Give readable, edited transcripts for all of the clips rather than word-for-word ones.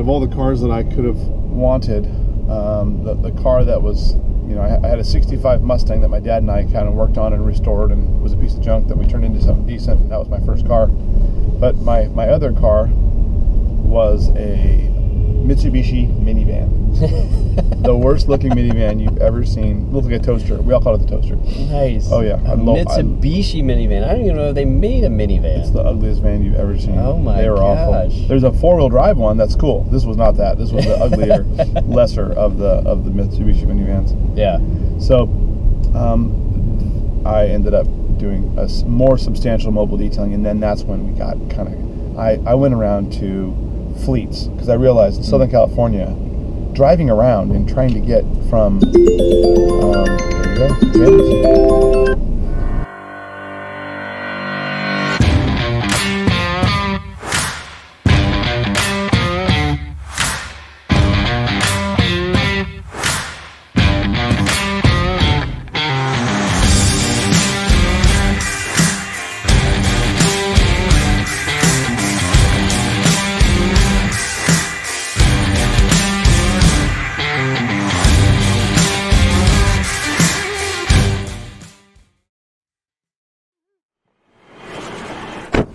of all the cars that I could have wanted, the car that was, you know, I had a 65 Mustang that my dad and I kind of worked on and restored, and was a piece of junk that we turned into something decent, and that was my first car. But my other car was a Mitsubishi minivan. The worst looking minivan you've ever seen. Looked like a toaster. We all called it the toaster. Nice. Oh yeah. Mitsubishi minivan. I don't even know if they made a minivan. It's the ugliest van you've ever seen. Oh my gosh. They were awful. There's a 4-wheel drive one that's cool. This was not that. This was the uglier, lesser of the Mitsubishi minivans. Yeah. So I ended up doing a more substantial mobile detailing, and then that's when we got kind of, I went around to fleets, because I realized in Southern California, driving around and trying to get from there you go, James.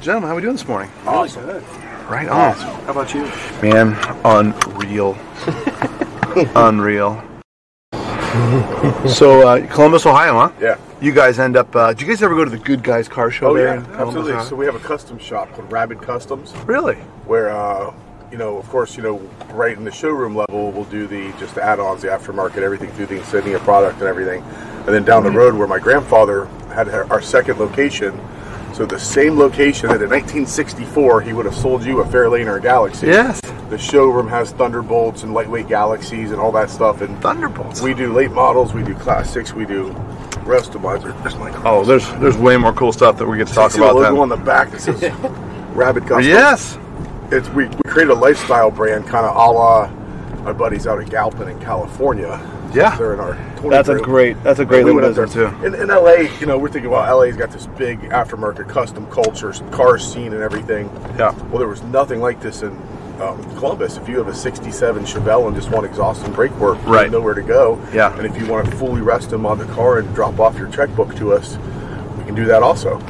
Gentlemen, how are we doing this morning? Awesome. Right on. Awesome. How about you? Man, unreal. Unreal. So, Columbus, Ohio, huh? Yeah. You guys end up, did you guys ever go to the Good Guys car show there in Columbus, absolutely. Ohio? So we have a custom shop called Rabid Customs. Really? Where, you know, of course, you know, right in the showroom level, we'll do just the add-ons, the aftermarket, everything through the Insignia product and everything. And then down the road where my grandfather had our second location, so the same location that in 1964 he would have sold you a Fairlane or a Galaxy. Yes. The showroom has Thunderbolts and lightweight Galaxies and all that stuff. And Thunderbolts. we do late models, we do classics, we do customizer. There's my car. Oh, there's way more cool stuff that we get to talk See about the logo then. on the back that says Rabid Customs. Yes. We created a lifestyle brand, kind of a la our buddies out at Galpin in California. Yeah. They're in our 20 That's a great little business too. In LA, you know, we're thinking, well, LA's got this big aftermarket custom culture, car scene and everything. Yeah. Well, there was nothing like this in Columbus. If you have a 67 Chevelle and just want exhaust and brake work, you Right. know where to go. Yeah. And if you want to fully rest them on the car and drop off your checkbook to us, we can do that also.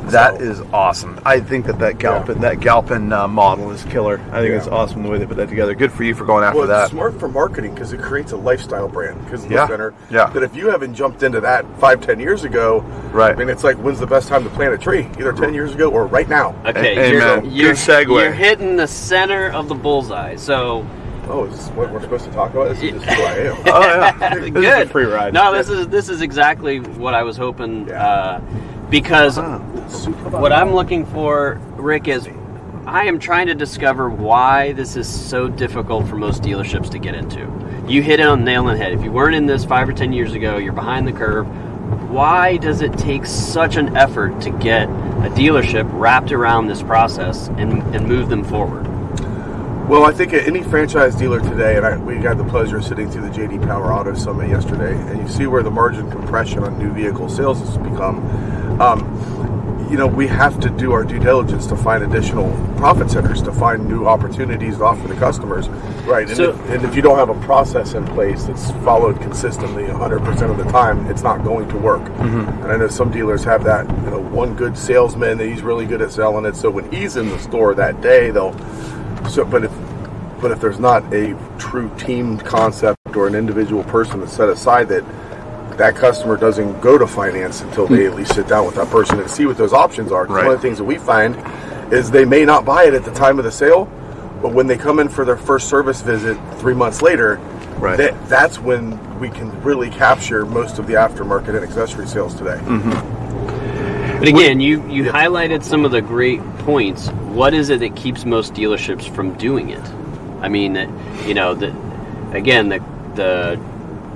That is awesome. I think that Galpin model is killer. I think it's awesome the way they put that together. Good for you for going after Well, that. it's smart for marketing because it creates a lifestyle brand. Because Yeah. that if you haven't jumped into that 5-10 years ago, Right. I mean, it's like, when's the best time to plant a tree? Either 10 years ago or right now. Okay, Amen. you're Good segue. You're hitting the center of the bullseye. So Oh, is this what we're supposed to talk about? This is just who I am. Oh yeah. This good. is a free ride. No, this is exactly what I was hoping. Because what I'm looking for, Rick, is I am trying to discover why this is so difficult for most dealerships to get into. You hit it on the nail on the head. If you weren't in this 5 or 10 years ago, you're behind the curve. Why does it take such an effort to get a dealership wrapped around this process and move them forward? Well, I think any franchise dealer today, and we had the pleasure of sitting through the JD Power Auto Summit yesterday, and you see where the margin compression on new vehicle sales has become. You know, we have to do our due diligence to find additional profit centers, to find new opportunities to offer the customers, right? And if you don't have a process in place that's followed consistently 100% of the time, it's not going to work. Mm-hmm. And I know some dealers have that, you know, one good salesman that he's really good at selling it, so when he's in the store that day, but if there's not a true team concept or an individual person that's set aside that customer doesn't go to finance until they at least sit down with that person and see what those options are. Right. One of the things that we find is they may not buy it at the time of the sale, but when they come in for their first service visit 3 months later, right. That's when we can really capture most of the aftermarket and accessory sales today. Mm-hmm. But again, you highlighted some of the great points. What is it that keeps most dealerships from doing it? I mean, you know, the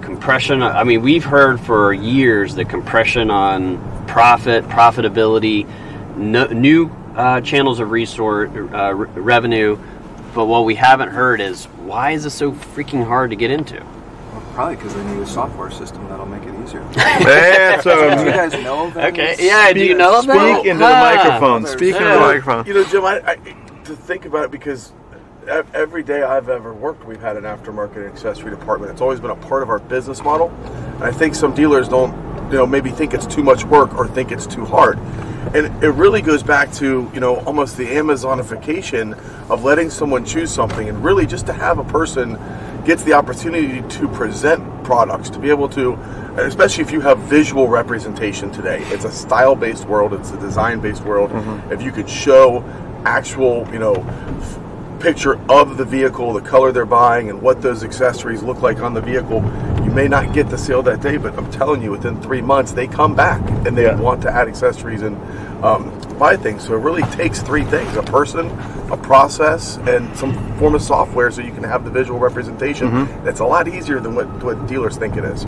compression. I mean, we've heard for years the compression on profitability, new channels of revenue. But what we haven't heard is, why is it so freaking hard to get into? Well, probably because they need a software system that'll make it easier. Do you guys know of that? Okay, yeah, do you know of that? Speak into the microphone. Speak into the microphone. You know, Jim, I to think about it, because every day I've ever worked, we've had an aftermarket and accessory department. It's always been a part of our business model. And I think some dealers don't, maybe think it's too much work or think it's too hard. And it really goes back to, almost the Amazonification of letting someone choose something, and really just to have a person gets the opportunity to present products, to be able to, especially if you have visual representation today. It's a style-based world, it's a design-based world. If you could show actual, picture of the vehicle, the color they're buying, and what those accessories look like on the vehicle, you may not get the sale that day, but I'm telling you, within 3 months, they come back and they want to add accessories and buy things. So it really takes three things: a person, a process, and some form of software so you can have the visual representation. It's a lot easier than what dealers think it is.